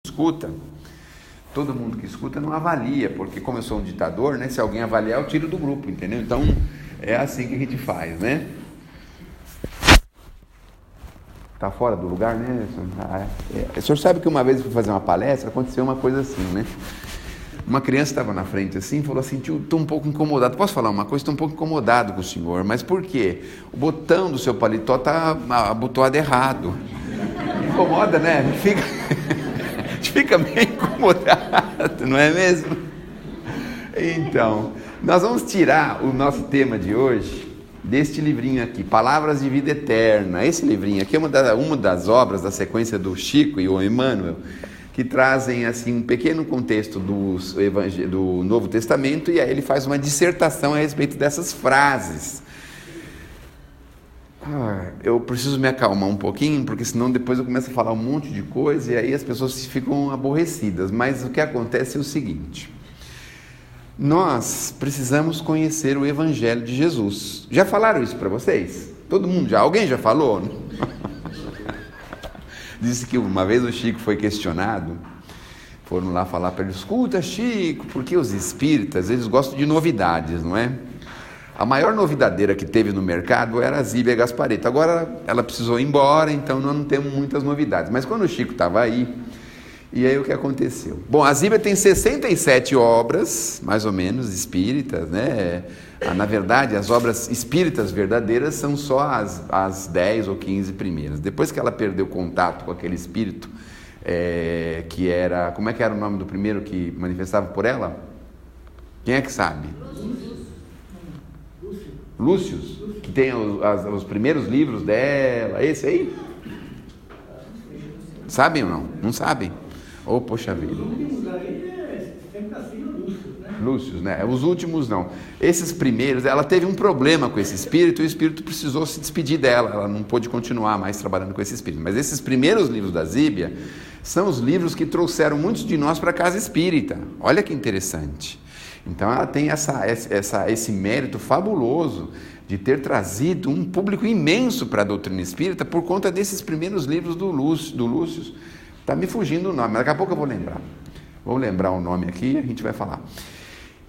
escuta, todo mundo que escuta não avalia, porque como eu sou um ditador, né, se alguém avaliar eu tiro do grupo, entendeu? Então é assim que a gente faz, né? Tá fora do lugar, né? O senhor sabe que uma vez eu fui fazer uma palestra, aconteceu uma coisa assim, né? Uma criança estava na frente assim e falou assim: tio, estou um pouco incomodado. Posso falar uma coisa? Estou um pouco incomodado com o senhor. Mas por quê? O botão do seu paletó está abotoado errado. Incomoda, né? A gente fica meio incomodado, não é mesmo? Então, nós vamos tirar o nosso tema de hoje deste livrinho aqui, Palavras de Vida Eterna. Esse livrinho aqui é uma das obras da sequência do Chico e o Emmanuel, que trazem assim um pequeno contexto do Novo Testamento, e aí ele faz uma dissertação a respeito dessas frases. Eu preciso me acalmar um pouquinho, porque senão depois eu começo a falar um monte de coisa e aí as pessoas ficam aborrecidas. Mas o que acontece é o seguinte: nós precisamos conhecer o Evangelho de Jesus. Já falaram isso para vocês? Todo mundo já? Alguém já falou? Disse que uma vez o Chico foi questionado, foram lá falar para ele: escuta, Chico, porque os espíritas, eles gostam de novidades, não é? A maior novidadeira que teve no mercado era a Zíbia Gasparetto. Agora ela precisou ir embora, então nós não temos muitas novidades. Mas quando o Chico estava aí, e aí o que aconteceu? Bom, a Zíbia tem 67 obras, mais ou menos, espíritas, né? Na verdade, as obras espíritas verdadeiras são só as 10 ou 15 primeiras. Depois que ela perdeu contato com aquele espírito, que era... Como é que era o nome do primeiro que manifestava por ela? Quem é que sabe? Lúcio, que tem os primeiros livros dela, esse aí? Sabem ou não? Não sabem? Oh, poxa vida. Os últimos aí sempre assim, Lúcio, né? Os últimos não. Esses primeiros, ela teve um problema com esse espírito e o espírito precisou se despedir dela. Ela não pôde continuar mais trabalhando com esse espírito. Mas esses primeiros livros da Zíbia são os livros que trouxeram muitos de nós para a casa espírita. Olha que interessante. Então ela tem esse mérito fabuloso de ter trazido um público imenso para a doutrina espírita por conta desses primeiros livros do Lúcio. Está me fugindo o nome, mas daqui a pouco eu vou lembrar. Vou lembrar o nome aqui e a gente vai falar.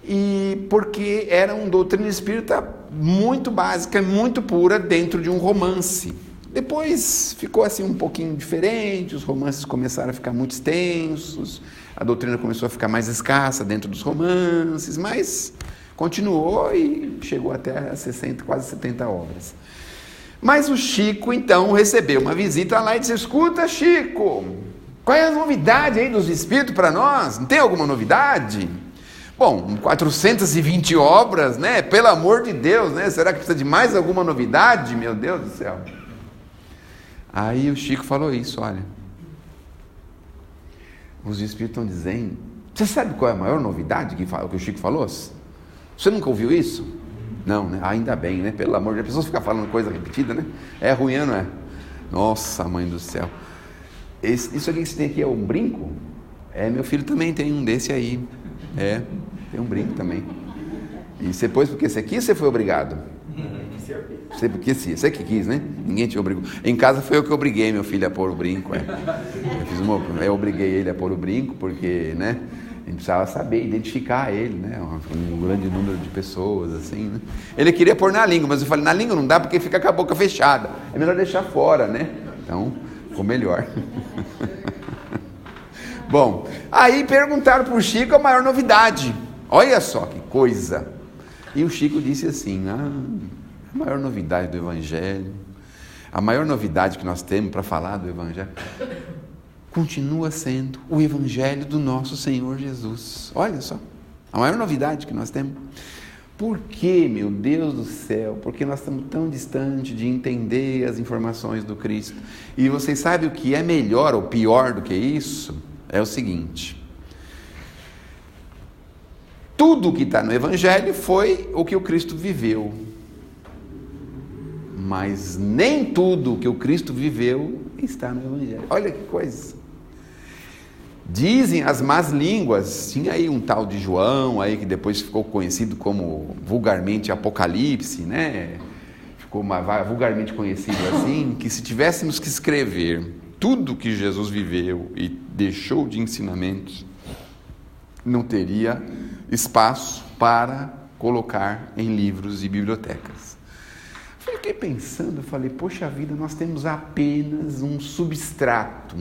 E porque era uma doutrina espírita muito básica, muito pura, dentro de um romance. Depois ficou assim um pouquinho diferente, os romances começaram a ficar muito extensos, a doutrina começou a ficar mais escassa dentro dos romances, mas continuou e chegou até 60, quase 70 obras. Mas o Chico, então, recebeu uma visita lá e disse: escuta, Chico, qual é a novidade aí dos espíritos para nós? Não tem alguma novidade? Bom, 420 obras, né? Pelo amor de Deus, né? Será que precisa de mais alguma novidade? Meu Deus do céu. Aí o Chico falou isso: olha, os espíritos estão dizendo... Você sabe qual é a maior novidade que o Chico falou? Você nunca ouviu isso? Não, né? Ainda bem, né? Pelo amor de Deus, as pessoas ficam falando coisa repetida, né? É ruim, não é? Nossa, mãe do céu. Isso aqui que você tem aqui é um brinco? Meu filho também tem um desse aí. Tem um brinco também. E você pôs porque esse aqui você foi obrigado? Você porque sim, você que quis, né? Ninguém te obrigou. Em casa foi eu que obriguei meu filho a pôr o brinco. Eu obriguei ele a pôr o brinco porque, né? A gente precisava saber, identificar ele, né? Um grande número de pessoas, assim, né? Ele queria pôr na língua, mas eu falei: na língua não dá porque fica com a boca fechada. É melhor deixar fora, né? Então, ficou melhor. Bom, aí perguntaram para o Chico a maior novidade. Olha só que coisa. E o Chico disse assim: a maior novidade do Evangelho, a maior novidade que nós temos para falar do Evangelho, continua sendo o Evangelho do nosso Senhor Jesus. Olha só, a maior novidade que nós temos. Por que, meu Deus do céu? Porque nós estamos tão distantes de entender as informações do Cristo. E vocês sabem o que é melhor ou pior do que isso? É o seguinte: tudo que está no Evangelho foi o que o Cristo viveu. Mas nem tudo que o Cristo viveu está no Evangelho. Olha que coisa. Dizem as más línguas, tinha aí um tal de João, aí que depois ficou conhecido como vulgarmente Apocalipse, né? Ficou vulgarmente conhecido assim, que se tivéssemos que escrever tudo que Jesus viveu e deixou de ensinamentos não teria espaço para colocar em livros e bibliotecas. Fiquei pensando, falei, poxa vida, nós temos apenas um substrato,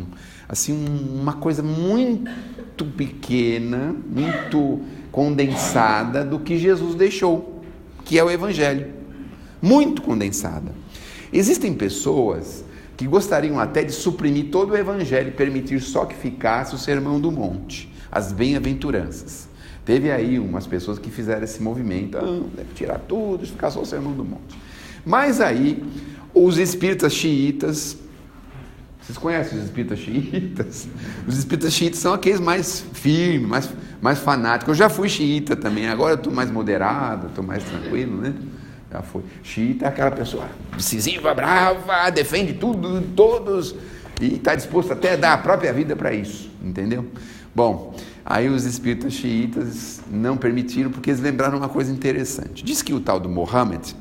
assim, uma coisa muito pequena, muito condensada do que Jesus deixou, que é o Evangelho, muito condensada. Existem pessoas que gostariam até de suprimir todo o Evangelho e permitir só que ficasse o Sermão do Monte, as bem-aventuranças. Teve aí umas pessoas que fizeram esse movimento, deve tirar tudo, ficar só o Sermão do Monte. Mas aí, os espíritas xiitas, vocês conhecem os espíritas xiitas? Os espíritas xiitas são aqueles mais firmes, mais fanáticos. Eu já fui xiita também, agora eu estou mais moderado, estou mais tranquilo, né? Já fui. Xiita é aquela pessoa decisiva, brava, defende tudo, todos, e está disposto até a dar a própria vida para isso, entendeu? Bom, aí os espíritas xiitas não permitiram, porque eles lembraram uma coisa interessante. Diz que o tal do Mohammed,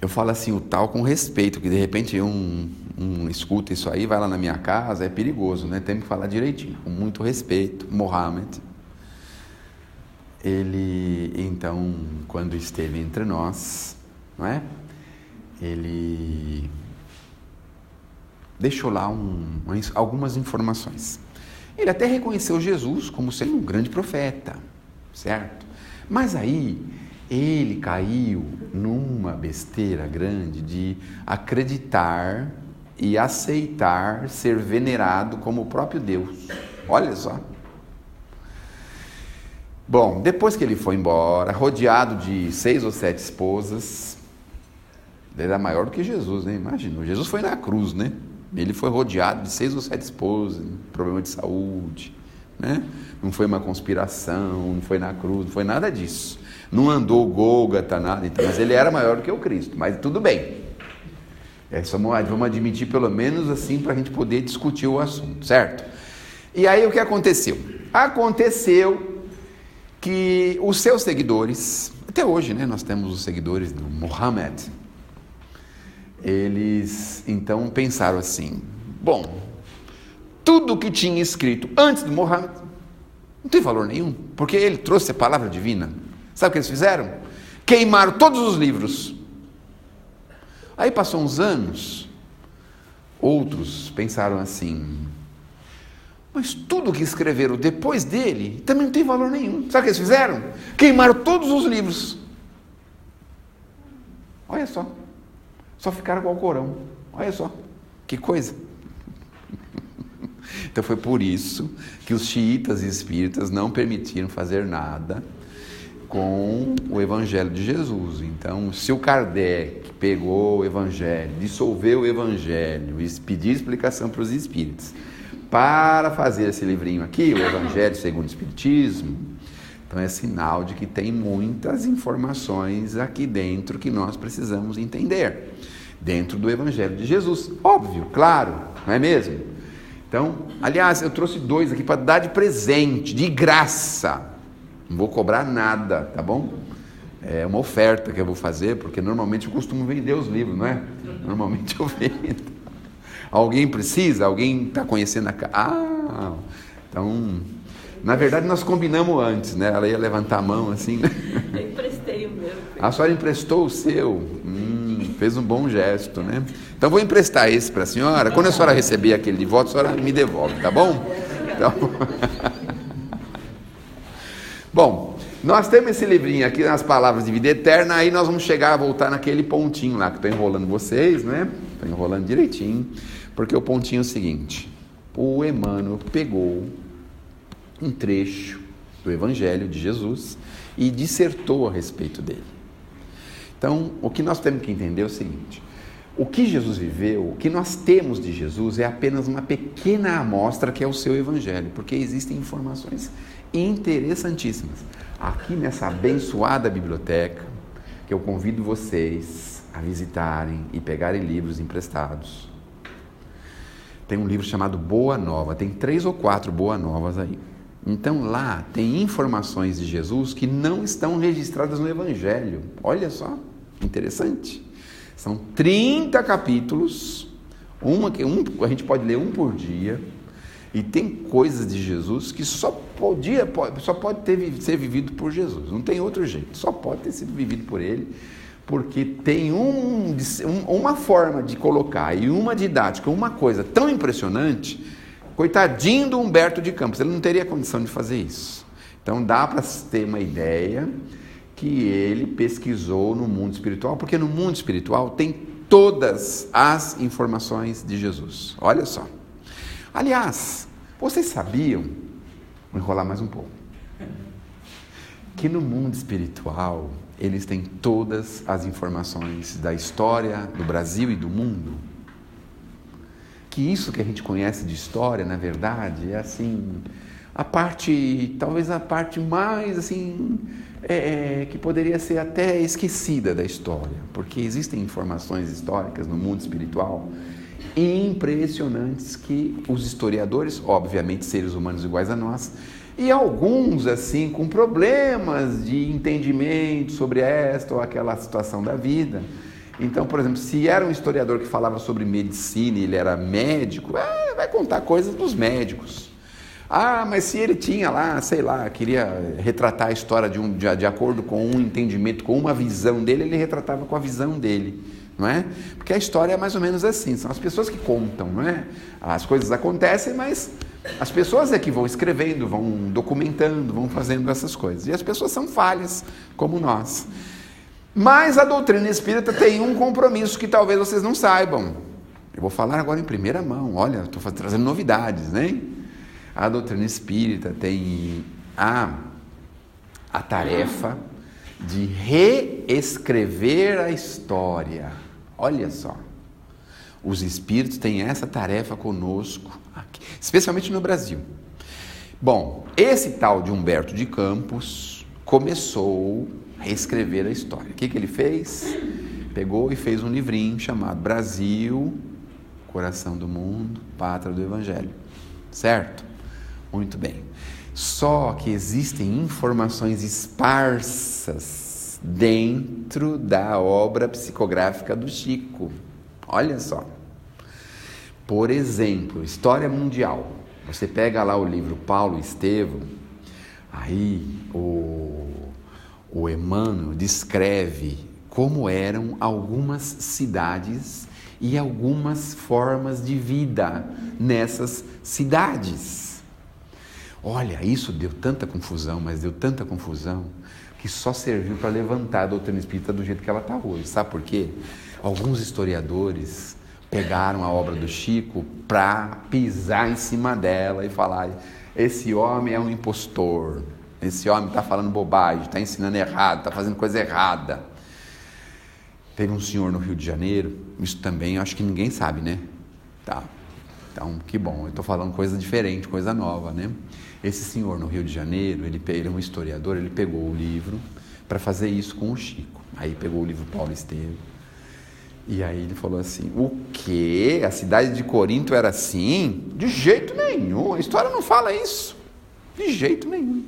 eu falo assim, o tal com respeito, que de repente um escuta isso aí, vai lá na minha casa, é perigoso, né? Tem que falar direitinho, com muito respeito. Mohammed, ele, então, quando esteve entre nós, não é? Ele deixou lá algumas informações. Ele até reconheceu Jesus como sendo um grande profeta, certo? Mas aí ele caiu numa besteira grande de acreditar e aceitar ser venerado como o próprio Deus. Olha só. Bom, depois que ele foi embora, rodeado de 6 ou 7 esposas, ele era maior do que Jesus, né? Imagina, Jesus foi na cruz, né? Ele foi rodeado de 6 ou 7 esposas, problema de saúde, né? Não foi uma conspiração, não foi na cruz, não foi nada disso. Não andou Gólgota, nada, então, mas ele era maior do que o Cristo, mas tudo bem. Vamos admitir pelo menos assim para a gente poder discutir o assunto, certo? E aí o que aconteceu? Aconteceu que os seus seguidores, até hoje, né, nós temos os seguidores do Mohammed, eles então pensaram assim, bom, tudo que tinha escrito antes do Mohammed não tem valor nenhum, porque ele trouxe a palavra divina. Sabe o que eles fizeram? Queimaram todos os livros. Aí passou uns anos, outros pensaram assim, mas tudo que escreveram depois dele também não tem valor nenhum. Sabe o que eles fizeram? Queimaram todos os livros. Olha só ficaram com o Alcorão. Olha só, que coisa. Então foi por isso que os xiitas e espíritas não permitiram fazer nada com o Evangelho de Jesus. Então, se o Kardec pegou o Evangelho, dissolveu o Evangelho e pediu explicação para os espíritos para fazer esse livrinho aqui, o Evangelho segundo o Espiritismo, então é sinal de que tem muitas informações aqui dentro que nós precisamos entender, dentro do Evangelho de Jesus. Óbvio, claro, não é mesmo? Então, aliás, eu trouxe 2 aqui para dar de presente, de graça. Não vou cobrar nada, tá bom? É uma oferta que eu vou fazer, porque normalmente eu costumo vender os livros, não é? Normalmente eu vendo. Alguém precisa? Alguém está conhecendo a casa? Então, na verdade nós combinamos antes, né? Ela ia levantar a mão assim, né? Eu emprestei o meu. A senhora emprestou o seu? Fez um bom gesto, né? Então vou emprestar esse para a senhora. Quando a senhora receber aquele de volta, a senhora me devolve, tá bom? Então... Bom, nós temos esse livrinho aqui, nas palavras de vida eterna, aí nós vamos voltar naquele pontinho lá, que estou enrolando vocês, né? Estou enrolando direitinho, porque o pontinho é o seguinte, o Emmanuel pegou um trecho do Evangelho de Jesus e dissertou a respeito dele. Então, o que nós temos que entender é o seguinte, o que Jesus viveu, o que nós temos de Jesus é apenas uma pequena amostra que é o seu Evangelho, porque existem informações interessantíssimas aqui nessa abençoada biblioteca, que eu convido vocês a visitarem e pegarem livros emprestados. Tem um livro chamado Boa Nova, tem 3 ou 4 Boa Novas aí. Então lá tem informações de Jesus que não estão registradas no Evangelho. Olha só, interessante. São 30 capítulos A gente pode ler um por dia, e tem coisas de Jesus que só pode ser vivido por Jesus, não tem outro jeito, só pode ter sido vivido por ele, porque tem uma forma de colocar e uma didática, uma coisa tão impressionante. Coitadinho do Humberto de Campos, ele não teria condição de fazer isso. Então dá para ter uma ideia que ele pesquisou no mundo espiritual, porque no mundo espiritual tem todas as informações de Jesus. Olha só. Aliás, vocês sabiam, vou enrolar mais um pouco, que no mundo espiritual eles têm todas as informações da história do Brasil e do mundo? Que isso que a gente conhece de história, na verdade, é assim, talvez a parte mais assim, que poderia ser até esquecida da história, porque existem informações históricas no mundo espiritual impressionantes que os historiadores, obviamente seres humanos iguais a nós, e alguns assim com problemas de entendimento sobre esta ou aquela situação da vida. Então, por exemplo, se era um historiador que falava sobre medicina e ele era médico, vai contar coisas dos médicos. Mas se ele tinha lá, sei lá, queria retratar a história de acordo com um entendimento, com uma visão dele, ele retratava com a visão dele, não é? Porque a história é mais ou menos assim, são as pessoas que contam, não é? As coisas acontecem, mas as pessoas é que vão escrevendo, vão documentando, vão fazendo essas coisas. E as pessoas são falhas, como nós. Mas a doutrina espírita tem um compromisso que talvez vocês não saibam. Eu vou falar agora em primeira mão. Olha, estou trazendo novidades, né? A doutrina espírita tem a tarefa de reescrever a história. Olha só. Os espíritos têm essa tarefa conosco, aqui, especialmente no Brasil. Bom, esse tal de Humberto de Campos começou a reescrever a história. O que ele fez? Pegou e fez um livrinho chamado Brasil, Coração do Mundo, Pátria do Evangelho. Certo? Muito bem. Só que existem informações esparsas dentro da obra psicográfica do Chico. Olha só. Por exemplo, História Mundial. Você pega lá o livro Paulo Estevam, aí o Emmanuel descreve como eram algumas cidades e algumas formas de vida nessas cidades. Olha, isso deu tanta confusão, mas deu tanta confusão, que só serviu para levantar a doutrina espírita do jeito que ela está hoje. Sabe por quê? Alguns historiadores pegaram a obra do Chico para pisar em cima dela e falar: esse homem é um impostor, esse homem está falando bobagem, está ensinando errado, está fazendo coisa errada. Teve um senhor no Rio de Janeiro, isso também eu acho que ninguém sabe, né? Tá. Então, que bom, eu estou falando coisa diferente, coisa nova, né? Esse senhor no Rio de Janeiro, ele é um historiador, ele pegou o livro para fazer isso com o Chico. Aí pegou o livro Paulo Estevam, e aí ele falou assim: o quê? A cidade de Corinto era assim? De jeito nenhum, a história não fala isso. De jeito nenhum.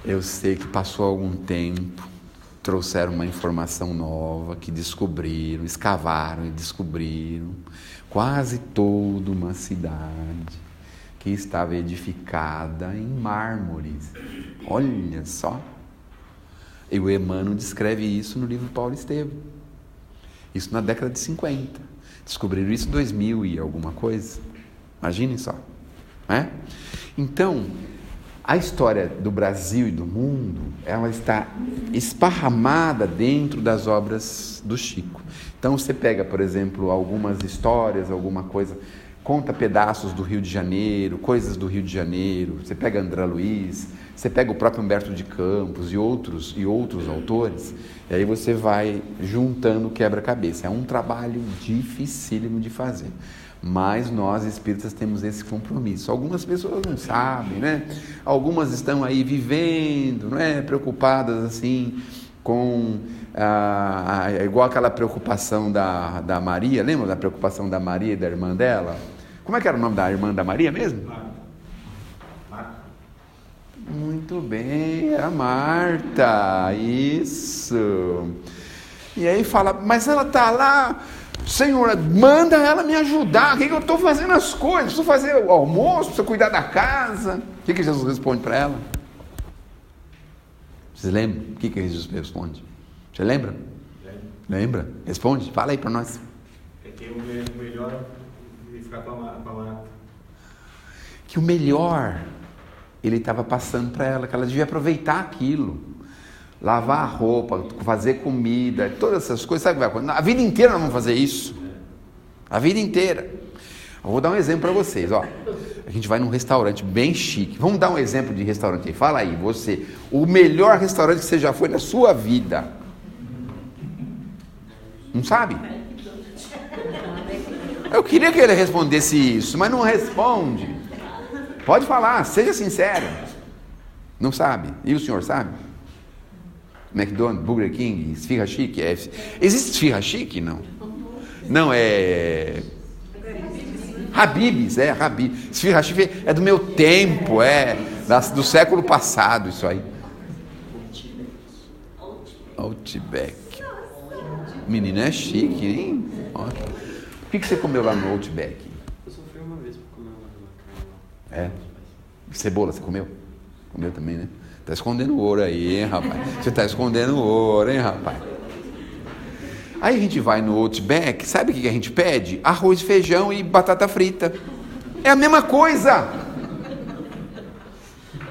Eu sei que passou algum tempo, trouxeram uma informação nova, que descobriram, escavaram e descobriram quase toda uma cidade que estava edificada em mármores. Olha só. E o Emmanuel descreve isso no livro Paulo Estevam. Isso na década de 50. Descobriram isso em 2000 e alguma coisa. Imaginem só. Né? Então, a história do Brasil e do mundo, ela está esparramada dentro das obras do Chico. Então, você pega, por exemplo, algumas histórias, alguma coisa, conta pedaços do Rio de Janeiro, coisas do Rio de Janeiro, você pega André Luiz, você pega o próprio Humberto de Campos e outros autores, e aí você vai juntando o quebra-cabeça. É um trabalho dificílimo de fazer, mas nós espíritas temos esse compromisso. Algumas pessoas não sabem, né? Algumas estão aí vivendo, não é? Preocupadas assim com igual aquela preocupação da Maria. Lembra da preocupação da Maria e da irmã dela? Como é que era o nome da irmã da Maria mesmo? Marta. Muito bem, era Marta, isso. E aí fala: mas ela está lá Senhor, manda ela me ajudar. O que eu estou fazendo as coisas? Preciso fazer o almoço, preciso cuidar da casa. O que Jesus responde para ela? Vocês lembram? O que Jesus responde? Você lembra? Lembra? Responde. Fala aí para nós. É que o melhor é ficar com a Marta. Que o melhor ele estava passando para ela, que ela devia aproveitar aquilo. Lavar a roupa, fazer comida, todas essas coisas. Sabe o que vai acontecer? A vida inteira nós vamos fazer isso. A vida inteira. Eu vou dar um exemplo para vocês. Ó. A gente vai num restaurante bem chique. Vamos dar um exemplo de restaurante aí. Fala aí, você. O melhor restaurante que você já foi na sua vida. Não sabe? Eu queria que ele respondesse isso, mas não responde. Pode falar, seja sincero. Não sabe. E o senhor sabe? McDonald's, Burger King, esfirra chique. Existe esfirra chique? Não. Não, é... Habib's, Habib's. Esfirra chique é do meu tempo, do século passado, isso aí. Outback. Menino, é chique, hein? O que você comeu lá no Outback? Eu só fui uma vez para comer uma carne. Cebola, você comeu? Comeu também, né? Tá escondendo ouro aí, hein, rapaz? Você tá escondendo ouro, hein, rapaz? Aí a gente vai no Outback, sabe o que a gente pede? Arroz, feijão e batata frita. É a mesma coisa.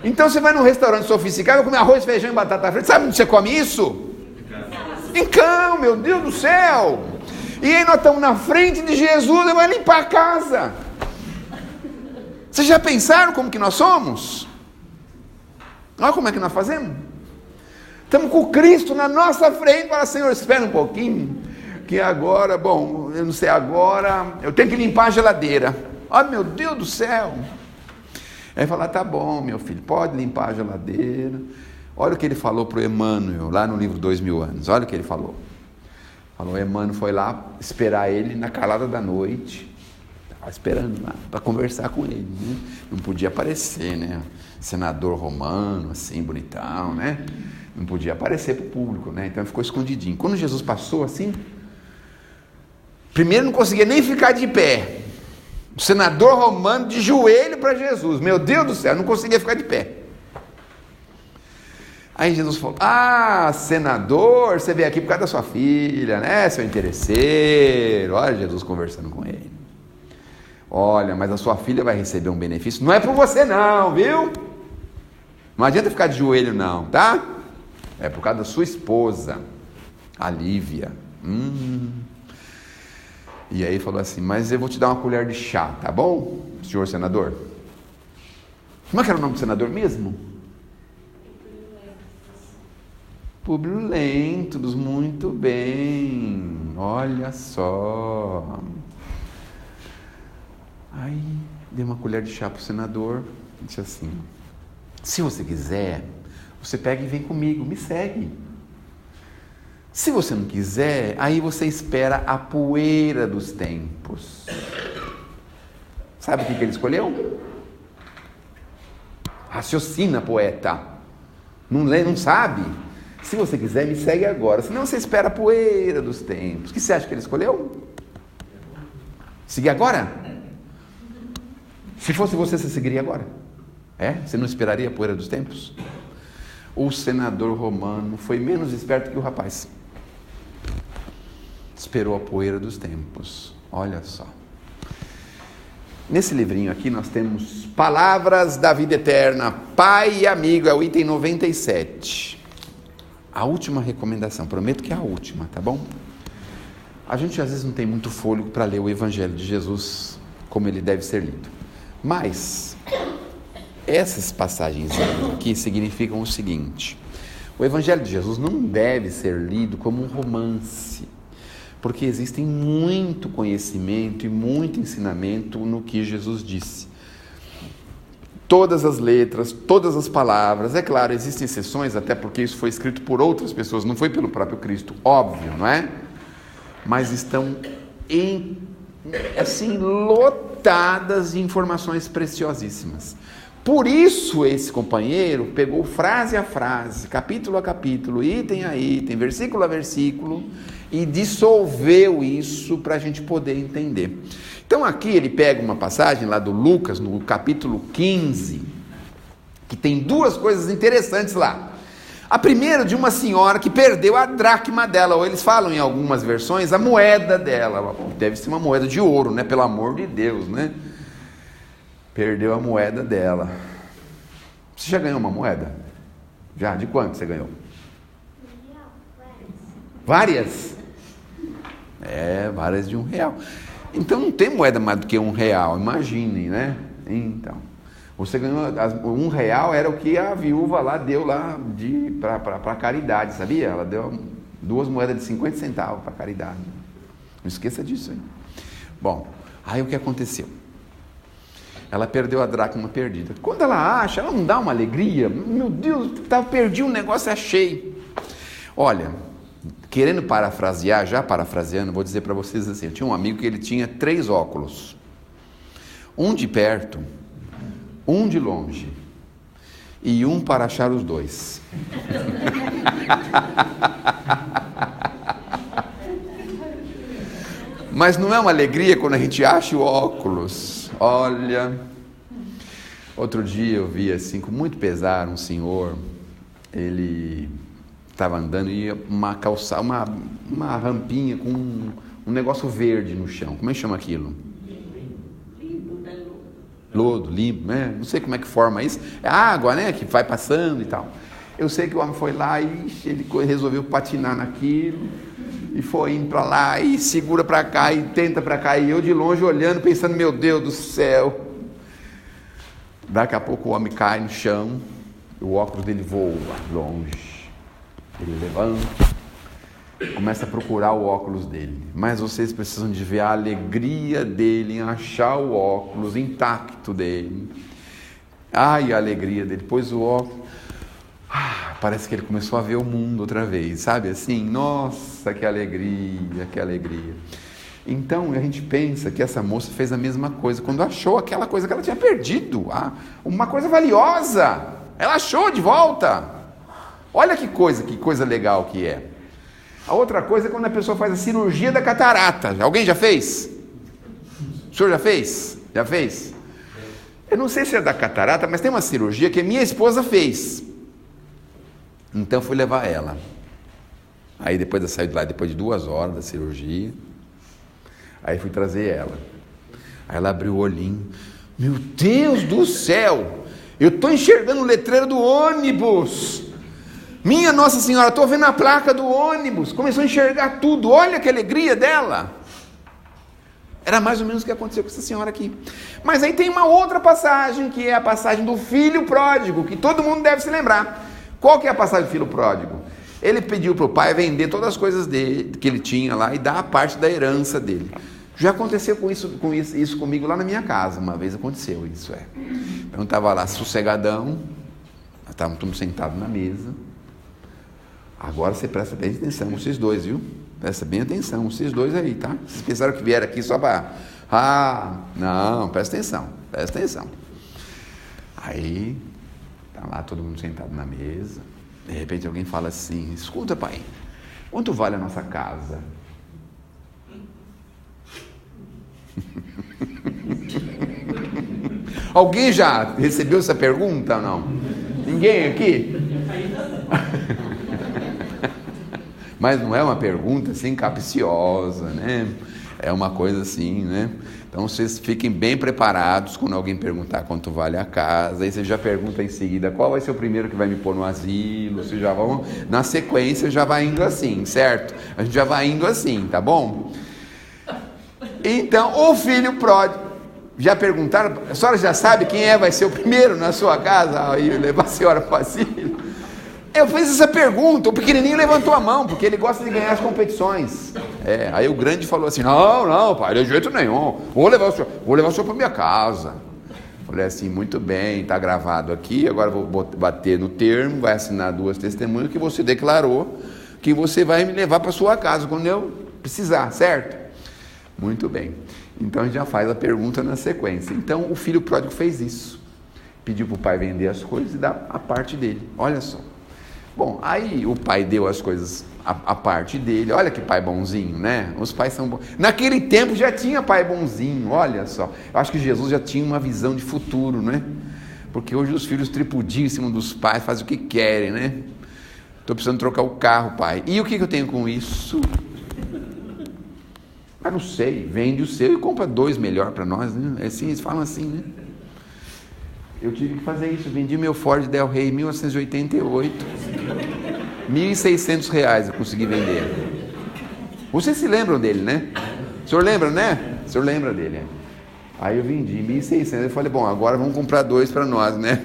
Então você vai num restaurante sofisticado, vai comer arroz, feijão e batata frita. Sabe onde você come isso? Em cão, meu Deus do céu. E aí nós estamos na frente de Jesus, ele vai limpar a casa. Vocês já pensaram como que nós somos? Olha como é que nós fazemos. Estamos com Cristo na nossa frente. Fala, Senhor, espera um pouquinho, que agora, bom, eu não sei agora, eu tenho que limpar a geladeira. Oh, meu Deus do céu. Aí fala, tá bom, meu filho, pode limpar a geladeira. Olha o que ele falou para o Emmanuel, lá no livro 2000 anos. Olha o que ele falou. Falou, Emmanuel foi lá esperar ele na calada da noite. Estava esperando lá para conversar com ele, né? Não podia aparecer, né? Senador romano, assim, bonitão, né? Não podia aparecer para o público, né? Então ele ficou escondidinho. Quando Jesus passou assim, primeiro não conseguia nem ficar de pé. O senador romano de joelho para Jesus. Meu Deus do céu, não conseguia ficar de pé. Aí Jesus falou, senador, você veio aqui por causa da sua filha, né? Seu interesseiro. Olha Jesus conversando com ele. Olha, mas a sua filha vai receber um benefício. Não é por você não, viu? Não adianta ficar de joelho não, tá? É por causa da sua esposa, a Lívia. E aí falou assim, mas eu vou te dar uma colher de chá, tá bom, senhor senador? Como é que era o nome do senador mesmo? Públio Lentulus, muito bem. Olha só. Aí dei uma colher de chá para o senador, disse assim, se você quiser, você pega e vem comigo, me segue. Se você não quiser, aí você espera a poeira dos tempos. Sabe o que ele escolheu? Raciocina, poeta. Não lê, não sabe? Se você quiser, me segue agora. Senão você espera a poeira dos tempos. O que você acha que ele escolheu? Seguir agora? Se fosse você seguiria agora? Você não esperaria a poeira dos tempos? O senador romano foi menos esperto que o rapaz. Esperou a poeira dos tempos. Olha só. Nesse livrinho aqui nós temos Palavras da Vida Eterna, Pai e Amigo, é o item 97. A última recomendação, prometo que é a última, tá bom? A gente às vezes não tem muito fôlego para ler o Evangelho de Jesus como ele deve ser lido. Mas essas passagens aqui significam o seguinte: o Evangelho de Jesus não deve ser lido como um romance, porque existem muito conhecimento e muito ensinamento no que Jesus disse. Todas as letras, todas as palavras, é claro, existem exceções, até porque isso foi escrito por outras pessoas, não foi pelo próprio Cristo, óbvio, não é? Mas estão lotadas de informações preciosíssimas. Por isso esse companheiro pegou frase a frase, capítulo a capítulo, item a item, versículo a versículo, e dissolveu isso para a gente poder entender. Então aqui ele pega uma passagem lá do Lucas, no capítulo 15, que tem duas coisas interessantes lá. A primeira de uma senhora que perdeu a dracma dela, ou eles falam em algumas versões, a moeda dela. Deve ser uma moeda de ouro, né? Pelo amor de Deus, né? Perdeu a moeda dela. Você já ganhou uma moeda? Já? De quanto você ganhou? Várias? Várias de R$1. Então não tem moeda mais do que R$1, imaginem, né? Então, você ganhou R$1 era o que a viúva lá deu lá para caridade, sabia? Ela deu 2 moedas de 50 centavos para caridade. Não esqueça disso, hein? Bom, aí o que aconteceu? Ela perdeu a dracma perdida. Quando ela acha, ela não dá uma alegria? Meu Deus, perdi um negócio, achei. Olha, querendo parafrasear, já parafraseando, vou dizer para vocês assim, eu tinha um amigo que ele tinha 3 óculos. Um de perto, um de longe e um para achar os 2. Mas não é uma alegria quando a gente acha o óculos? Olha, outro dia eu vi assim, com muito pesar, um senhor, ele estava andando e ia uma rampinha com um negócio verde no chão. Como é que chama aquilo? Lodo, limpo, né? Não sei como é que forma isso. É água, né? Que vai passando e tal. Eu sei que o homem foi lá e ele resolveu patinar naquilo. E foi indo para lá e segura para cá e tenta para cá. E eu de longe olhando, pensando, meu Deus do céu. Daqui a pouco o homem cai no chão. O óculos dele voa longe. Ele levanta. Começa a procurar o óculos dele. Mas vocês precisam de ver a alegria dele em achar o óculos intacto dele. Ai, a alegria dele. Depois o óculos... parece que ele começou a ver o mundo outra vez, sabe assim? Nossa, que alegria, que alegria. Então a gente pensa que essa moça fez a mesma coisa quando achou aquela coisa que ela tinha perdido, uma coisa valiosa, ela achou de volta. Olha que coisa legal que é. A outra coisa é quando a pessoa faz a cirurgia da catarata. Alguém já fez? O senhor já fez? Já fez? Eu não sei se é da catarata, mas tem uma cirurgia que minha esposa fez. Então fui levar ela. Aí depois eu saí de lá, depois de 2 horas da cirurgia. Aí fui trazer ela. Aí ela abriu o olhinho. Meu Deus do céu! Eu estou enxergando o letreiro do ônibus. Minha Nossa Senhora, estou vendo a placa do ônibus. Começou a enxergar tudo. Olha que alegria dela. Era mais ou menos o que aconteceu com essa senhora aqui. Mas aí tem uma outra passagem, que é a passagem do filho pródigo, que todo mundo deve se lembrar. Qual que é a passagem do filho pródigo? Ele pediu para o pai vender todas as coisas dele, que ele tinha lá, e dar a parte da herança dele. Já aconteceu isso comigo lá na minha casa. Uma vez aconteceu isso, Eu estava lá sossegadão, estávamos todos sentados na mesa. Agora você presta bem atenção, vocês dois, viu? Presta bem atenção, vocês dois aí, tá? Vocês pensaram que vieram aqui só para... não, presta atenção. Aí, tá lá todo mundo sentado na mesa. De repente alguém fala assim: escuta, pai, quanto vale a nossa casa? Alguém já recebeu essa pergunta ou não? Ninguém aqui? Mas não é uma pergunta assim capciosa, né? É uma coisa assim, né? Então vocês fiquem bem preparados quando alguém perguntar quanto vale a casa. Aí você já pergunta em seguida qual vai ser o primeiro que vai me pôr no asilo. Vocês já vão, na sequência já vai indo assim, certo? A gente já vai indo assim, tá bom? Então, o filho pródigo, já perguntaram? A senhora já sabe quem vai ser o primeiro na sua casa aí levar a senhora para o asilo? Eu fiz essa pergunta, o pequenininho levantou a mão, porque ele gosta de ganhar as competições. Aí o grande falou assim: não, pai, de jeito nenhum, vou levar o senhor para minha casa. Falei assim: muito bem, está gravado aqui, agora vou bater no termo, vai assinar 2 testemunhas que você declarou que você vai me levar para sua casa quando eu precisar, certo? Muito bem, então a gente já faz a pergunta na sequência. Então o filho pródigo fez isso, pediu para o pai vender as coisas e dar a parte dele. Olha só, Bom, aí o pai deu as coisas a parte dele. Olha que pai bonzinho, né? Os pais são bons. Naquele tempo já tinha pai bonzinho, olha só. Eu acho que Jesus já tinha uma visão de futuro, né? Porque hoje os filhos tripudiam em cima dos pais, fazem o que querem, né? Estou precisando trocar o carro, pai. E o que eu tenho com isso? Ah, não sei. Vende o seu e compra 2 melhor para nós, né? É assim, eles falam assim, né? Eu tive que fazer isso. Vendi meu Ford Del Rey em 1988. R$1.600 eu consegui vender. Vocês se lembram dele, né? O senhor lembra, né? O senhor lembra dele. Aí eu vendi 1.600. Eu falei, bom, agora vamos comprar 2 para nós, né?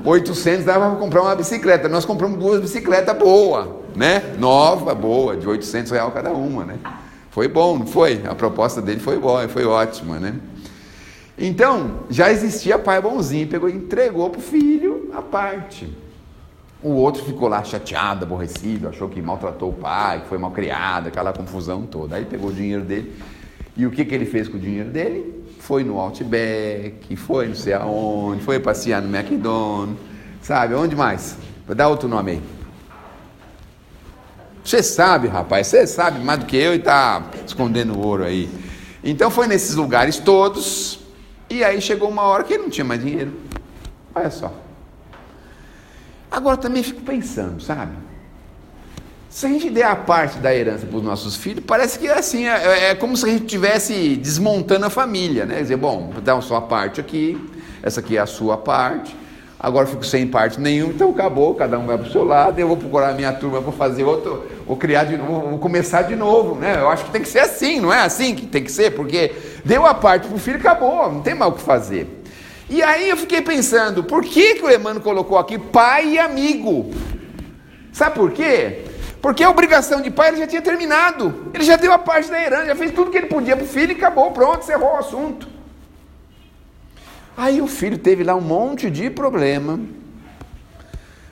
800 dava para comprar uma bicicleta. Nós compramos 2 bicicletas boas, né? Nova, boa, de R$800 cada uma, né? Foi bom, não foi? A proposta dele foi boa, foi ótima, né? Então, já existia pai bonzinho, pegou e entregou para o filho a parte. O outro ficou lá chateado, aborrecido, achou que maltratou o pai, que foi mal criado, aquela confusão toda. Aí pegou o dinheiro dele. E o que ele fez com o dinheiro dele? Foi no Outback, foi não sei aonde, foi passear no McDonald's, sabe? Onde mais? Dá outro nome aí. Você sabe, rapaz, você sabe mais do que eu e está escondendo ouro aí. Então foi nesses lugares todos, e aí chegou uma hora que ele não tinha mais dinheiro. Olha só. Agora também fico pensando, sabe? Se a gente der a parte da herança para os nossos filhos, parece que assim, é como se a gente estivesse desmontando a família, né? Quer dizer, bom, vou dar só a parte aqui, essa aqui é a sua parte, agora eu fico sem parte nenhuma, então acabou, cada um vai para o seu lado, eu vou procurar a minha turma para fazer outro, vou criar de novo, vou começar de novo, né? Eu acho que tem que ser assim, não é assim que tem que ser? Porque deu a parte para o filho, acabou, não tem mais o que fazer. E aí eu fiquei pensando, por que o Emmanuel colocou aqui pai e amigo? Sabe por quê? Porque a obrigação de pai ele já tinha terminado. Ele já deu a parte da herança, já fez tudo que ele podia para o filho e acabou, pronto, encerrou o assunto. Aí o filho teve lá um monte de problema.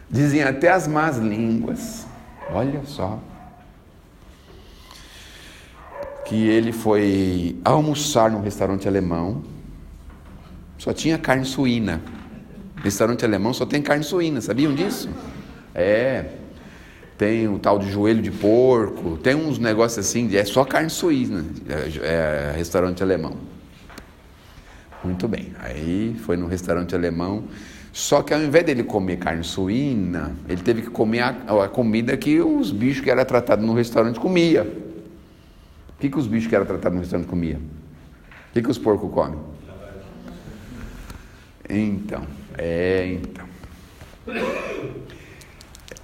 Dizem até as más línguas. Olha só. Que ele foi almoçar num restaurante alemão. Só tinha carne suína. Restaurante alemão só tem carne suína, sabiam disso? Tem o tal de joelho de porco, tem uns negócios assim, é só carne suína, restaurante alemão. Muito bem, aí foi no restaurante alemão, só que ao invés dele comer carne suína, ele teve que comer a comida que os bichos que eram tratados no restaurante comiam. O que os bichos que eram tratados no restaurante comiam? O que os porcos comem? Então.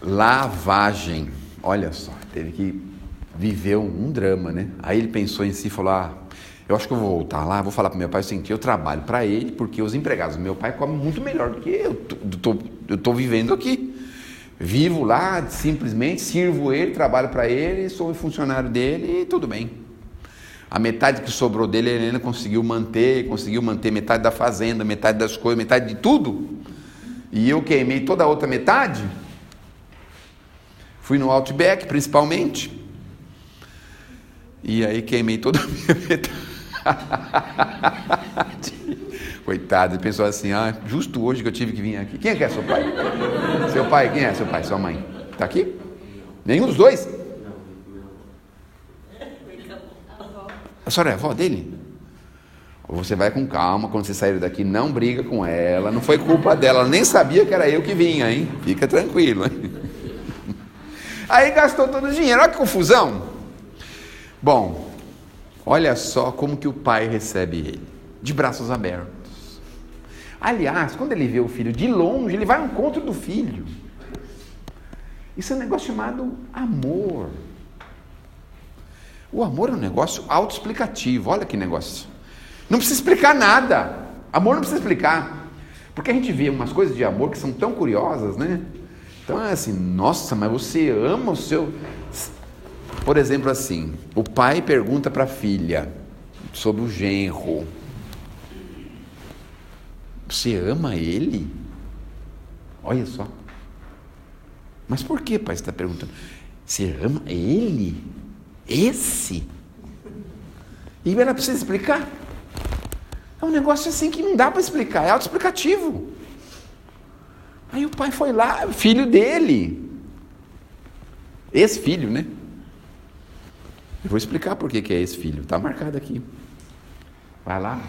Lavagem, olha só, teve que viver um drama, né? Aí ele pensou em si e falou, eu acho que eu vou voltar lá, vou falar para meu pai assim, que eu trabalho para ele, porque os empregados do meu pai comem muito melhor do que eu estou vivendo aqui. Vivo lá, simplesmente, sirvo ele, trabalho para ele, sou funcionário dele e tudo bem. A metade que sobrou dele, a Helena conseguiu manter metade da fazenda, metade das coisas, metade de tudo. E eu queimei toda a outra metade. Fui no Outback, principalmente. E aí queimei toda a minha metade. Coitado, ele pensou assim, justo hoje que eu tive que vir aqui. Quem é que é seu pai? Seu pai, quem é seu pai? Sua mãe? Está aqui? Nenhum dos dois? A senhora é a avó dele? Você vai com calma, quando você sair daqui, não briga com ela, não foi culpa dela, ela nem sabia que era eu que vinha, hein? Fica tranquilo, hein? Aí gastou todo o dinheiro, olha que confusão. Bom, olha só como que o pai recebe ele, de braços abertos. Aliás, quando ele vê o filho de longe, ele vai ao encontro do filho. Isso é um negócio chamado amor. O amor é um negócio autoexplicativo, olha que negócio. Não precisa explicar nada, amor não precisa explicar. Porque a gente vê umas coisas de amor que são tão curiosas, né? Então é assim, nossa, mas você ama o seu... Por exemplo assim, o pai pergunta para a filha sobre o genro. Você ama ele? Olha só. Mas por que, pai, você está perguntando? Você ama ele? Esse? E ela precisa explicar? É um negócio assim que não dá para explicar, é autoexplicativo. Aí o pai foi lá, filho dele, ex-filho, né? Eu vou explicar por que é ex-filho, está marcado aqui. Vai lá,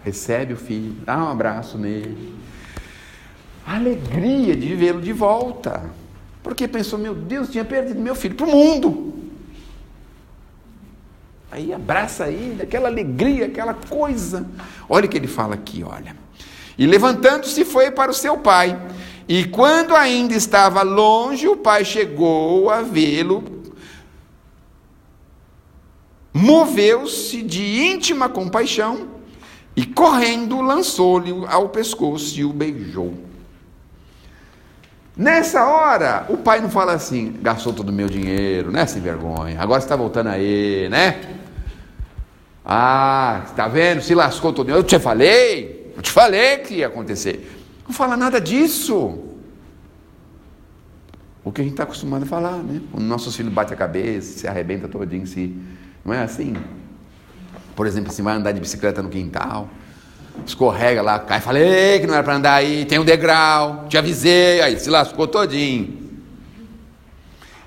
recebe o filho, dá um abraço nele. A alegria de vê-lo de volta. Porque pensou, meu Deus, tinha perdido meu filho para o mundo. Aí abraça ele, aquela alegria, aquela coisa. Olha o que ele fala aqui, olha. E levantando-se foi para o seu pai. E quando ainda estava longe, o pai chegou a vê-lo. Moveu-se de íntima compaixão e correndo lançou-lhe ao pescoço e o beijou. Nessa hora, o pai não fala assim, gastou todo o meu dinheiro, né, sem vergonha, agora você está voltando aí, né? Ah, está vendo, se lascou todo o dinheiro, eu te falei que ia acontecer. Não fala nada disso. O que a gente está acostumado a falar, né? Quando nossos filhos batem a cabeça, se arrebenta todinho, não é assim? Por exemplo, assim, vai andar de bicicleta no quintal, escorrega lá, cai, falei que não era para andar aí, tem um degrau, te avisei, aí se lascou todinho.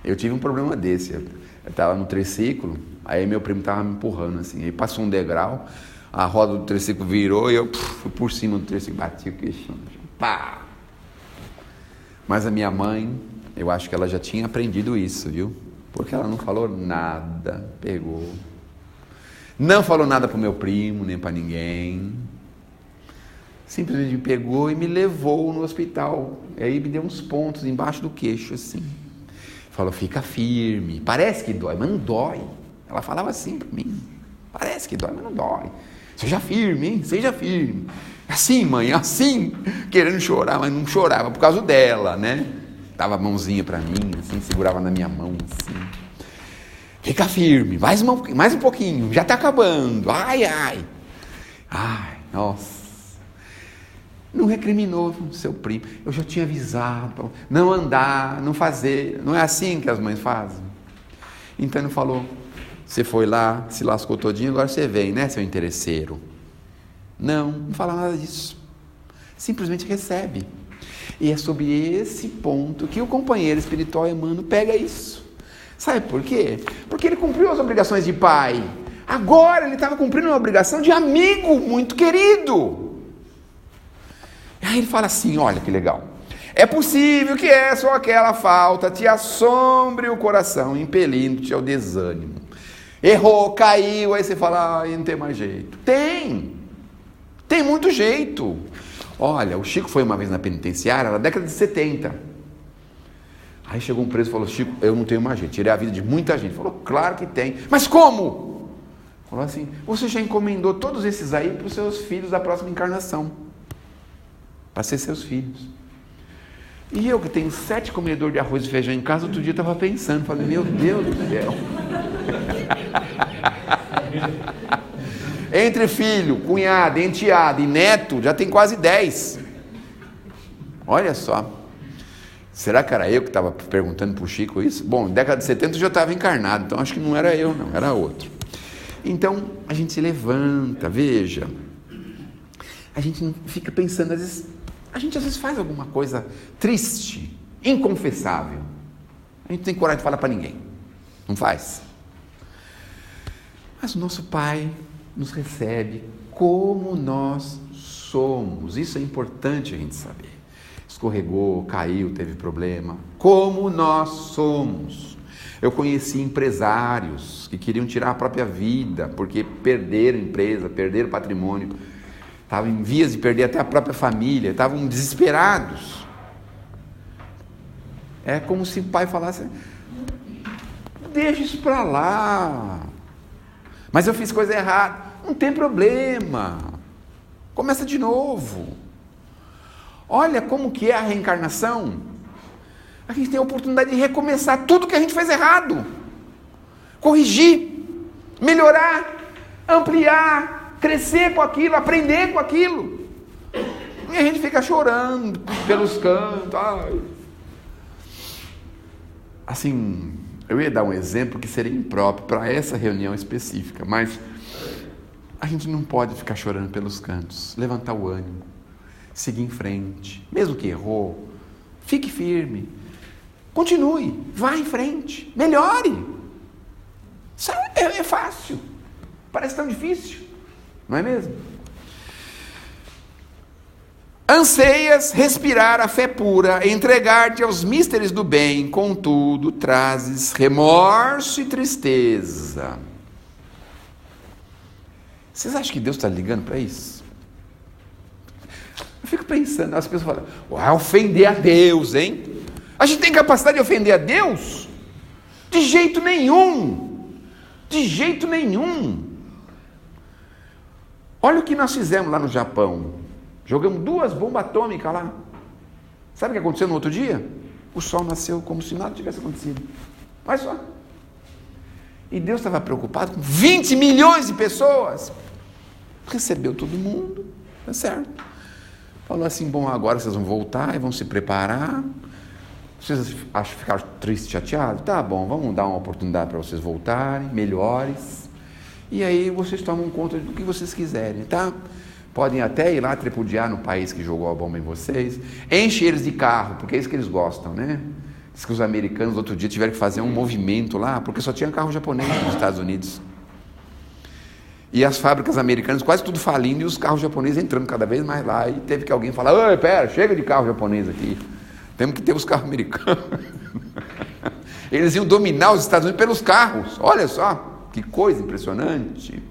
Eu tive um problema desse, eu estava no triciclo, aí meu primo estava me empurrando assim, aí passou um degrau, a roda do triciclo virou e eu fui por cima do triciclo, bati o queixo, pá! Mas a minha mãe, eu acho que ela já tinha aprendido isso, viu? Porque ela não falou nada, pegou, não falou nada para o meu primo, nem para ninguém. Simplesmente me pegou e me levou no hospital. E aí me deu uns pontos embaixo do queixo, assim. Falou, fica firme. Parece que dói, mas não dói. Ela falava assim para mim. Parece que dói, mas não dói. Seja firme, hein? Seja firme. Assim, mãe, assim. Querendo chorar, mas não chorava por causa dela, né? Dava a mãozinha para mim, assim, segurava na minha mão, assim. Fica firme, mais um pouquinho, já está acabando. Ai, ai. Ai, nossa. Não recriminou seu primo. Eu já tinha avisado. Não andar, não fazer. Não é assim que as mães fazem. Então ele falou, você foi lá, se lascou todinho, agora você vem, né, seu interesseiro? Não fala nada disso. Simplesmente recebe. E é sobre esse ponto que o companheiro espiritual Emmanuel pega isso. Sabe por quê? Porque ele cumpriu as obrigações de pai. Agora ele estava cumprindo uma obrigação de amigo muito querido. Aí ele fala assim, olha que legal. É possível que essa ou aquela falta te assombre o coração, impelindo-te ao desânimo. Errou, caiu, aí você fala, não tem mais jeito. Tem muito jeito. Olha, o Chico foi uma vez na penitenciária, na década de 70. Aí chegou um preso e falou, Chico, eu não tenho mais jeito, tirei a vida de muita gente. Falou, claro que tem. Mas como? Falou assim, você já encomendou todos esses aí para os seus filhos da próxima encarnação. Para ser seus filhos. E eu que tenho 7 comedores de arroz e feijão em casa, outro dia estava pensando, falei, meu Deus do céu. Entre filho, cunhado, enteado e neto, já tem quase 10. Olha só. Será que era eu que estava perguntando para o Chico isso? Bom, na década de 70 eu já estava encarnado, então acho que não era eu não, era outro. Então, a gente se levanta, veja. A gente não fica pensando, às vezes faz alguma coisa triste, inconfessável. A gente não tem coragem de falar para ninguém. Não faz. Mas o nosso Pai nos recebe como nós somos. Isso é importante a gente saber. Escorregou, caiu, teve problema. Como nós somos. Eu conheci empresários que queriam tirar a própria vida porque perderam empresa, perderam patrimônio. Estavam em vias de perder até a própria família, estavam desesperados. É como se o pai falasse, deixa isso para lá. Mas eu fiz coisa errada. Não tem problema. Começa de novo. Olha como que é a reencarnação. A gente tem a oportunidade de recomeçar tudo que a gente fez errado. Corrigir, melhorar, ampliar, crescer com aquilo, aprender com aquilo. E a gente fica chorando pelos cantos. Ai. Assim, eu ia dar um exemplo que seria impróprio para essa reunião específica, mas a gente não pode ficar chorando pelos cantos. Levantar o ânimo, seguir em frente. Mesmo que errou, Fique firme. Continue. Vá em frente. Melhore. Isso é fácil. Parece tão difícil. Não é mesmo? Anseias respirar a fé pura, entregar-te aos místeres do bem, contudo, trazes remorso e tristeza. Vocês acham que Deus está ligando para isso? Eu fico pensando, as pessoas falam, vai ofender a Deus, hein? A gente tem capacidade de ofender a Deus? De jeito nenhum. De jeito nenhum. Olha o que nós fizemos lá no Japão. Jogamos 2 bombas atômicas lá. Sabe o que aconteceu no outro dia? O sol nasceu como se nada tivesse acontecido. Olha só. E Deus estava preocupado com 20 milhões de pessoas. Recebeu todo mundo, tá certo. Falou assim, bom, agora vocês vão voltar e vão se preparar. Vocês acham que ficaram tristes, chateados? Tá bom, vamos dar uma oportunidade para vocês voltarem, melhores. E aí vocês tomam conta do que vocês quiserem, tá? Podem até ir lá tripudiar no país que jogou a bomba em vocês. Enche eles de carro, porque é isso que eles gostam, né? Diz que os americanos outro dia tiveram que fazer um movimento lá, porque só tinha carro japonês nos Estados Unidos. E as fábricas americanas quase tudo falindo e os carros japoneses entrando cada vez mais lá. E teve que alguém falar, oi, pera, chega de carro japonês aqui. Temos que ter os carros americanos. Eles iam dominar os Estados Unidos pelos carros. Olha só, que coisa impressionante.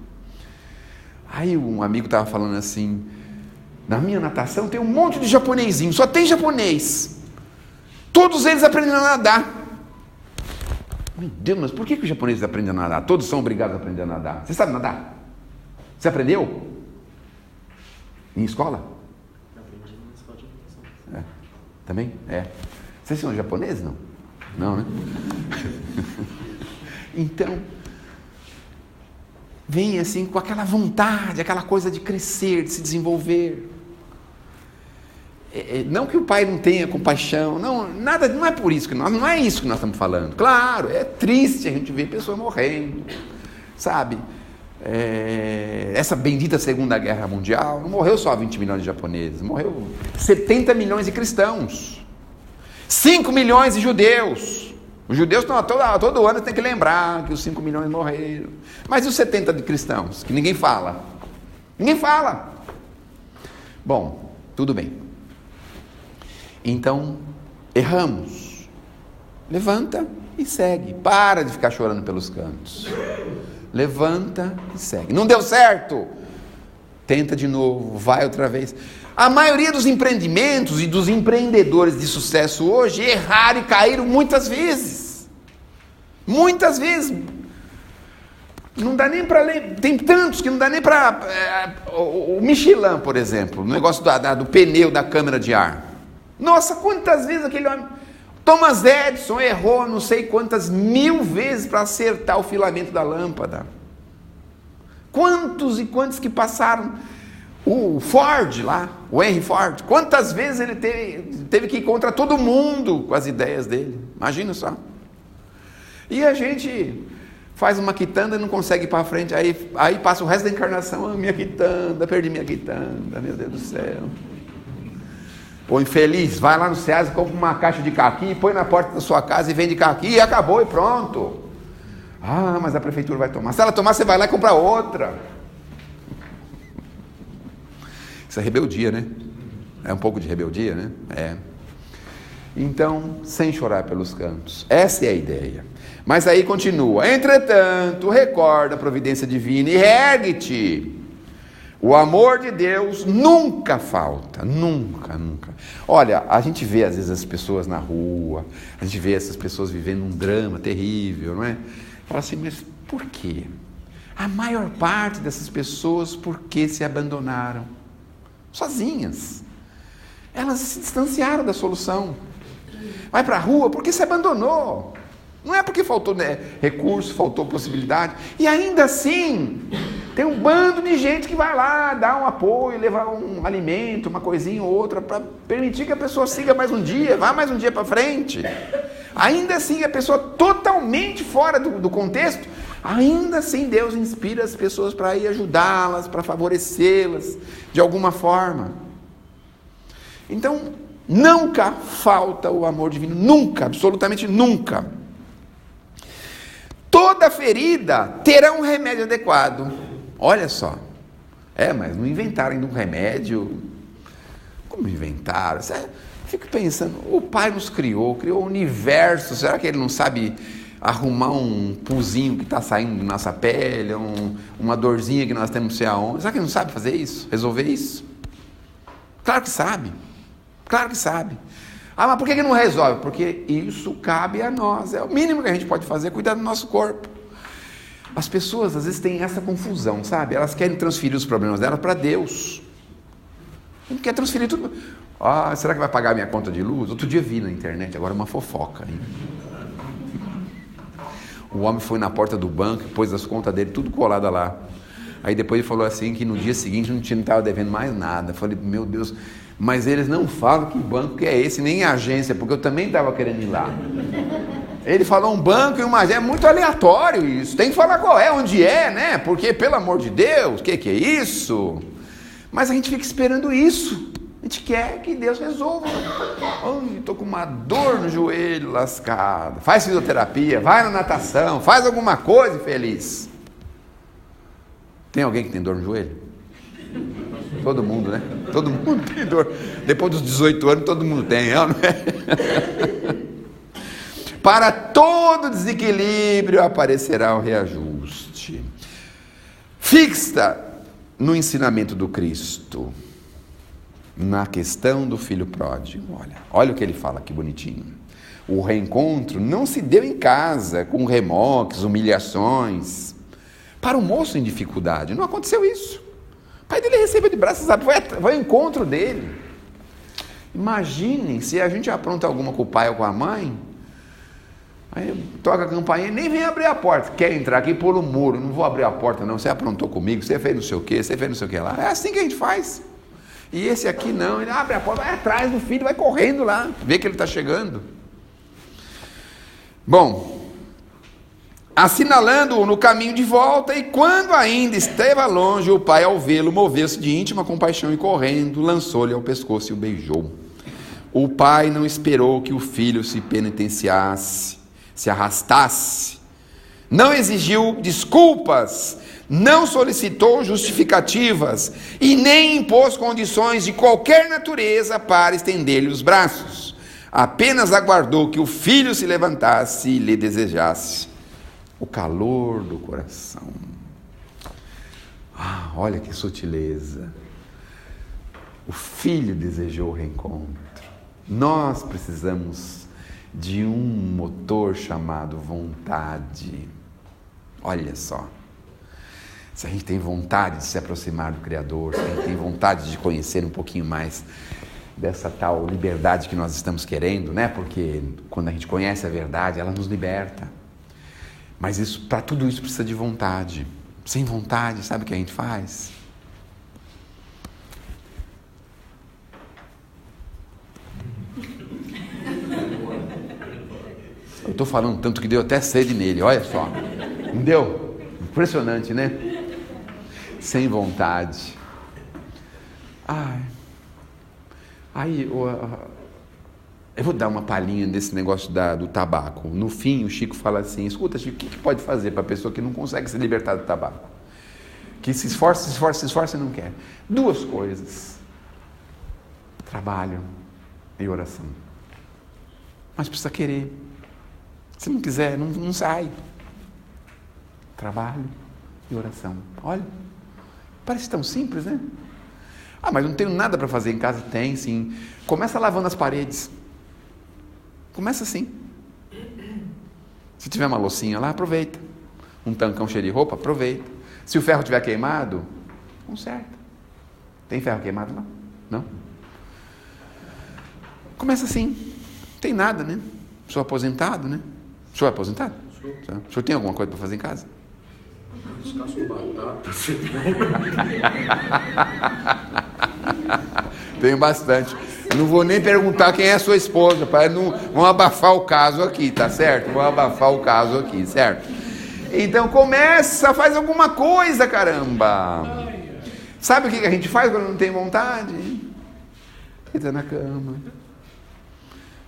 Aí um amigo estava falando assim, na minha natação tem um monte de japonesinho, só tem japonês. Todos eles aprendem a nadar. Meu Deus, mas por que os japoneses aprendem a nadar? Todos são obrigados a aprender a nadar. Você sabe nadar? Você aprendeu? Em escola? Aprendi na escola de natação. É. Também? É. Vocês são japoneses, não? Não, né? Então, vem assim com aquela vontade, aquela coisa de crescer, de se desenvolver. Não que o pai não tenha compaixão, não, nada, não é por isso que não é isso que nós estamos falando. Claro, é triste a gente ver pessoas morrendo, sabe? Essa bendita Segunda Guerra Mundial, não morreu só 20 milhões de japoneses, morreu 70 milhões de cristãos, 5 milhões de judeus. Os judeus estão todo ano tem que lembrar que os 5 milhões morreram. Mas e os 70 de cristãos, que ninguém fala? Ninguém fala. Bom, tudo bem. Então, erramos. Levanta e segue. Para de ficar chorando pelos cantos. Levanta e segue. Não deu certo? Tenta de novo, vai outra vez. A maioria dos empreendimentos e dos empreendedores de sucesso hoje erraram e caíram muitas vezes. Muitas vezes. Não dá nem para ler. Tem tantos que não dá nem para... o Michelin, por exemplo, o negócio do pneu da câmara de ar. Nossa, quantas vezes aquele homem... Thomas Edison errou não sei quantas 1000 vezes para acertar o filamento da lâmpada. Quantos e quantos que passaram... O Ford lá, o Henry Ford, quantas vezes ele teve que ir contra todo mundo com as ideias dele, imagina só. E a gente faz uma quitanda e não consegue ir para frente, aí passa o resto da encarnação, minha quitanda, perdi minha quitanda, meu Deus do céu. Ou infeliz, vai lá no Ceasa, compra uma caixa de caqui, põe na porta da sua casa e vende caqui e acabou e pronto. Ah, mas a prefeitura vai tomar, se ela tomar você vai lá e compra outra. Isso é rebeldia, né? É um pouco de rebeldia, né? É. Então, sem chorar pelos cantos. Essa é a ideia. Mas aí continua. Entretanto, recorda a providência divina e ergue-te. O amor de Deus nunca falta. Nunca, nunca. Olha, a gente vê às vezes as pessoas na rua, a gente vê essas pessoas vivendo um drama terrível, não é? Fala assim, mas por quê? A maior parte dessas pessoas, por que se abandonaram? Sozinhas. Elas se distanciaram da solução. Vai para a rua porque se abandonou. Não é porque faltou recurso, faltou possibilidade. E ainda assim, tem um bando de gente que vai lá, dar um apoio, levar um alimento, uma coisinha ou outra, para permitir que a pessoa siga mais um dia, vá mais um dia para frente. Ainda assim, a pessoa totalmente fora do contexto, ainda assim Deus inspira as pessoas para ir ajudá-las, para favorecê-las de alguma forma. Então, Nunca falta o amor divino, nunca, absolutamente nunca. Toda ferida terá um remédio adequado. Olha só. Mas não inventaram ainda um remédio. Como inventaram? Fico pensando, o Pai nos criou o universo. Será que Ele não sabe arrumar um puzinho que está saindo da nossa pele, uma dorzinha que nós temos não sei aonde? Será que Ele não sabe fazer isso? Resolver isso? Claro que sabe. Claro que sabe. Mas por que não resolve? Porque isso cabe a nós. É o mínimo que a gente pode fazer, cuidar do nosso corpo. As pessoas às vezes têm essa confusão, sabe? Elas querem transferir os problemas delas para Deus. Não quer transferir tudo. Será que vai pagar a minha conta de luz? Outro dia vi na internet, agora uma fofoca. Hein? O homem foi na porta do banco, pôs as contas dele tudo colada lá. Aí depois ele falou assim que no dia seguinte não estava devendo mais nada. Eu falei, meu Deus, mas eles não falam que banco que é esse, nem agência, porque eu também estava querendo ir lá. Ele falou um banco e uma agência, é muito aleatório isso. Tem que falar qual é, onde é, né? Porque, pelo amor de Deus, o que é isso? Mas a gente fica esperando isso. A gente quer que Deus resolva. Estou com uma dor no joelho lascado. Faz fisioterapia, vai na natação, faz alguma coisa feliz. Tem alguém que tem dor no joelho? Todo mundo, né? Todo mundo tem dor. Depois dos 18 anos, todo mundo tem, não é? Para todo desequilíbrio aparecerá o reajuste. Fixa no ensinamento do Cristo, na questão do filho pródigo. Olha o que ele fala aqui bonitinho. O reencontro não se deu em casa, com remoques, humilhações. Para o moço em dificuldade, não aconteceu isso. O pai dele recebeu de braços abertos, foi ao encontro dele. Imaginem se a gente apronta alguma com o pai ou com a mãe, aí toca a campainha e nem vem abrir a porta. Quer entrar aqui por um muro, não vou abrir a porta não, você aprontou comigo, você fez não sei o que, você fez não sei o que lá. É assim que a gente faz. E esse aqui não, ele abre a porta, vai atrás do filho, vai correndo lá, vê que ele está chegando. Bom, assinalando-o no caminho de volta, e quando ainda esteve longe, o pai, ao vê-lo, moveu-se de íntima compaixão e correndo, lançou-lhe ao pescoço e o beijou. O pai não esperou que o filho se penitenciasse, se arrastasse, não exigiu desculpas, não solicitou justificativas e nem impôs condições de qualquer natureza para estender-lhe os braços. Apenas aguardou que o filho se levantasse e lhe desejasse o calor do coração. Olha que sutileza. O filho desejou o reencontro. Nós precisamos de um motor chamado vontade. Olha só. Se a gente tem vontade de se aproximar do Criador, se a gente tem vontade de conhecer um pouquinho mais dessa tal liberdade que nós estamos querendo, né? Porque quando a gente conhece a verdade, ela nos liberta. Mas para tudo isso precisa de vontade. Sem vontade, sabe o que a gente faz? Eu estou falando tanto que deu até sede nele, olha só. Não deu? Impressionante, né? Sem vontade. Aí eu vou dar uma palhinha desse negócio do tabaco. No fim, o Chico fala assim, escuta, Chico, o que pode fazer para a pessoa que não consegue se libertar do tabaco? Que se esforça e não quer. 2 coisas. Trabalho e oração. Mas precisa querer. Se não quiser, não sai. Trabalho e oração. Olha, parece tão simples, né? Mas não tenho nada para fazer em casa? Tem, sim. Começa lavando as paredes. Começa assim. Se tiver uma loucinha lá, aproveita. Um tancão cheio de roupa, aproveita. Se o ferro estiver queimado, conserta. Tem ferro queimado lá? Não? Começa assim. Não tem nada, né? Sou aposentado, né? O senhor é aposentado? O senhor tem alguma coisa para fazer em casa? Descasco batata. Tenho bastante. Não vou nem perguntar quem é a sua esposa, para não abafar o caso aqui, tá certo? Vou abafar o caso aqui, certo? Então começa, faz alguma coisa, caramba. Sabe o que a gente faz quando não tem vontade? Deita na cama,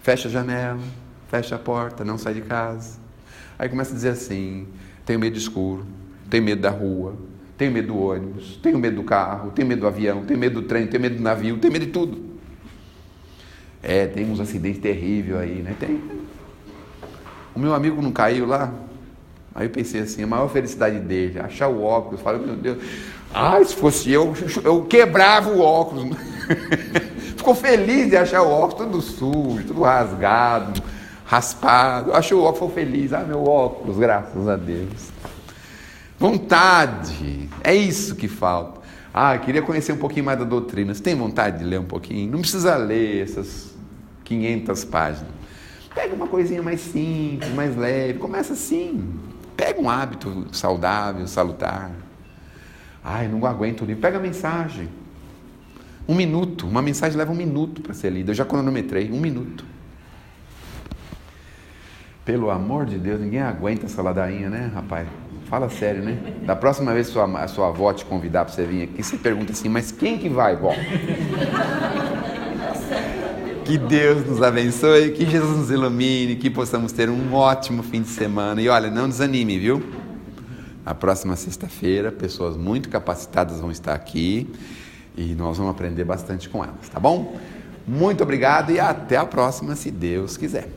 fecha a janela, fecha a porta, não sai de casa. Aí começa a dizer assim: tenho medo de escuro, tenho medo da rua, tenho medo do ônibus, tenho medo do carro, tenho medo do avião, tenho medo do trem, tenho medo do navio, tenho medo de tudo. Tem uns acidentes terríveis aí, né? Tem. O meu amigo não caiu lá? Aí eu pensei assim, a maior felicidade dele, achar o óculos, falei, meu Deus, se fosse eu quebrava o óculos. Ficou feliz de achar o óculos todo sujo, todo rasgado, raspado. Achou o óculos, ficou feliz. Meu óculos, graças a Deus. Vontade, é isso que falta. Queria conhecer um pouquinho mais da doutrina. Você tem vontade de ler um pouquinho? Não precisa ler essas 500 páginas. Pega uma coisinha mais simples, mais leve, começa assim. Pega um hábito saudável, salutar. Não aguento o livro. Pega a mensagem. 1 minuto. Uma mensagem leva 1 minuto para ser lida. Eu já cronometrei. 1 minuto. Pelo amor de Deus, ninguém aguenta essa ladainha, né, rapaz? Fala sério, né? Da próxima vez que a sua avó te convidar para você vir aqui, você pergunta assim, mas quem que vai, vó? Que Deus nos abençoe, que Jesus nos ilumine, que possamos ter um ótimo fim de semana. E olha, não desanime, viu? A próxima sexta-feira, pessoas muito capacitadas vão estar aqui e nós vamos aprender bastante com elas, tá bom? Muito obrigado e até a próxima, se Deus quiser.